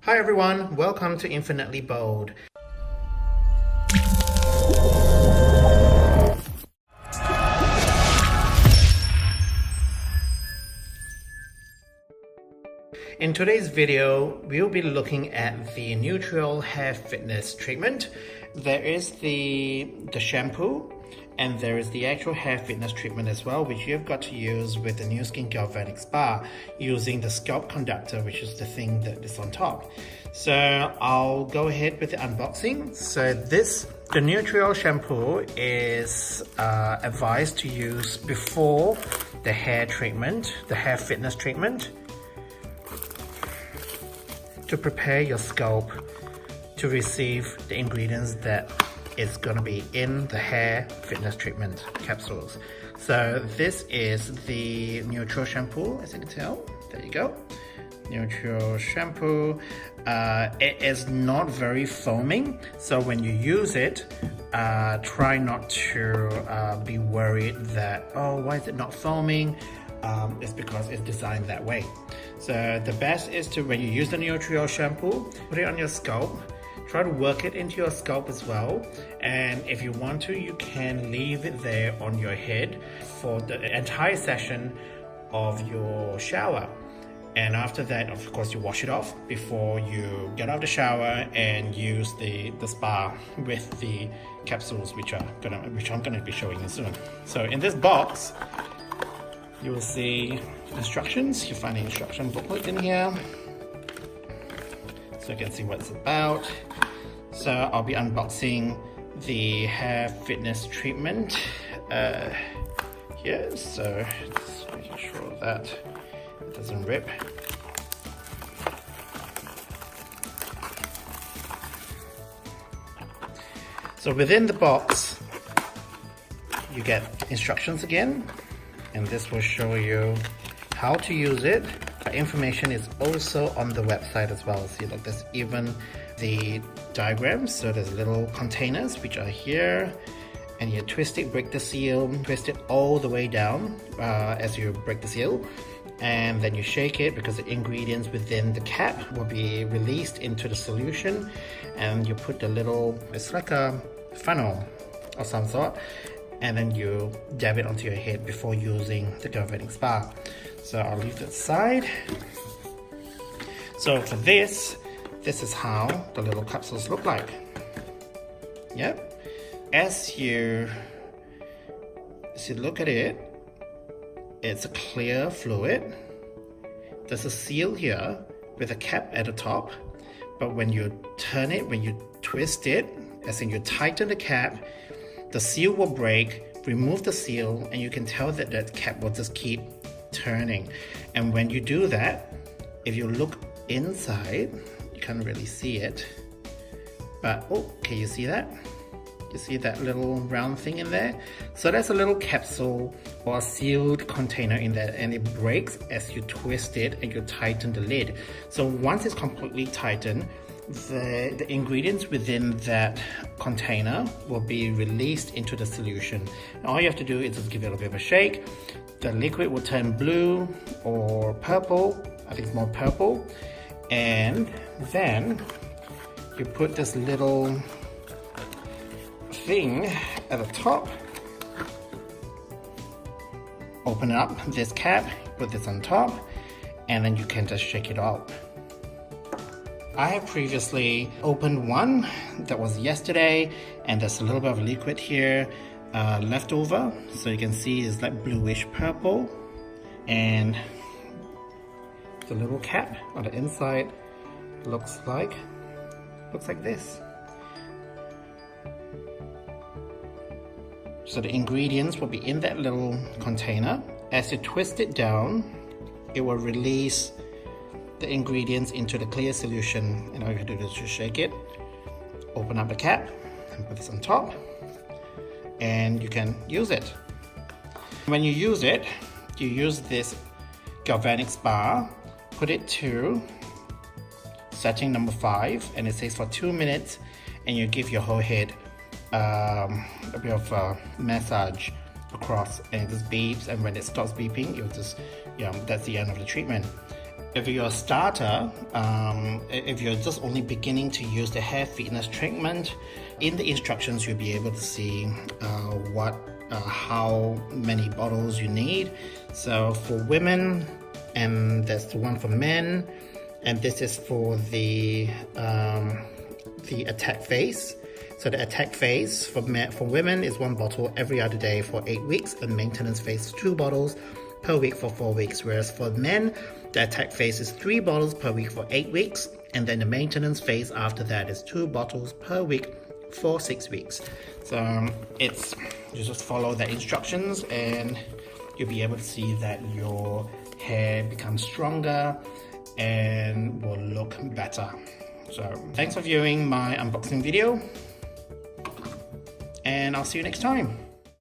Hi everyone, welcome to Infinitely Bold. In today's video, we'll be looking at the Nutriol Hair Fitness Treatment. There is the shampoo, and there is the actual hair fitness treatment as well, which you've got to use with the Nu Skin Galvanic Spa using the scalp conductor, which is the thing that is on top. So I'll go ahead with the unboxing. So the Nutriol shampoo is advised to use before the hair treatment, the hair fitness treatment, to prepare your scalp to receive the ingredients that is going to be in the hair fitness treatment capsules. So this is the Nutriol shampoo, as you can tell. There you go. Nutriol shampoo. It is not very foaming, so when you use it, try not to be worried that, oh, why is it not foaming? It's because it's designed that way. So the best is to, when you use the Nutriol shampoo, put it on your scalp. Try to work it into your scalp as well, and if you want to, you can leave it there on your head for the entire session of your shower. And after that, of course, you wash it off before you get out of the shower and use the spa with the capsules, which I'm gonna be showing you soon. So in this box, you will see instructions. You find the instruction booklet in here, so you can see what it's about. So I'll be unboxing the hair fitness treatment here. So just making sure that it doesn't rip. So within the box, you get instructions again, and this will show you how to use it. The information is also on the website as well. See, look, there's even the diagrams. So there's little containers which are here, and you twist it, break the seal, twist it all the way down as you break the seal, and then you shake it because the ingredients within the cap will be released into the solution, and you put the little, it's like a funnel of some sort, and then you dab it onto your head before using the Galvanic Spa. So I'll leave that aside. So for this is how the little capsules look like. Yep. As you look at it, it's a clear fluid. There's a seal here with a cap at the top, but when you turn it, when you twist it, as in you tighten the cap, the seal will break, remove the seal, and you can tell that that cap will just keep turning. And when you do that, if you look inside, you can't really see it, but oh, can you see that? You see that little round thing in there? So that's a little capsule or a sealed container in there, and it breaks as you twist it and you tighten the lid. So once it's completely tightened, the ingredients within that container will be released into the solution. And all you have to do is just give it a little bit of a shake. The liquid will turn blue or purple. I think it's more purple. And then you put this little thing at the top. Open up this cap, put this on top, and then you can just shake it out. I have previously opened one that was yesterday, and there's a little bit of liquid here left over, so you can see it's like bluish purple, and the little cap on the inside looks like this. So the ingredients will be in that little container. As you twist it down, it will release the ingredients into the clear solution, and all you have to do is just shake it, open up the cap, and put this on top, and you can use it. When you use it, you use this Galvanic Spa, put it to setting number 5, and it says for 2 minutes, and you give your whole head a bit of a massage across, and it just beeps, and when it stops beeping, you'll just, that's the end of the treatment. if you're a starter, if you're just only beginning to use the hair fitness treatment, in the instructions you'll be able to see how many bottles you need. So for women, and there's the one for men, and this is for the attack phase. So the attack phase for women is 1 bottle every other day for 8 weeks, and maintenance phase 2 bottles per week for 4 weeks. Whereas for men, the attack phase is 3 bottles per week for 8 weeks, and then the maintenance phase after that is 2 bottles per week for 6 weeks. So you just follow the instructions and you'll be able to see that your hair becomes stronger and will look better. So thanks for viewing my unboxing video, and I'll see you next time.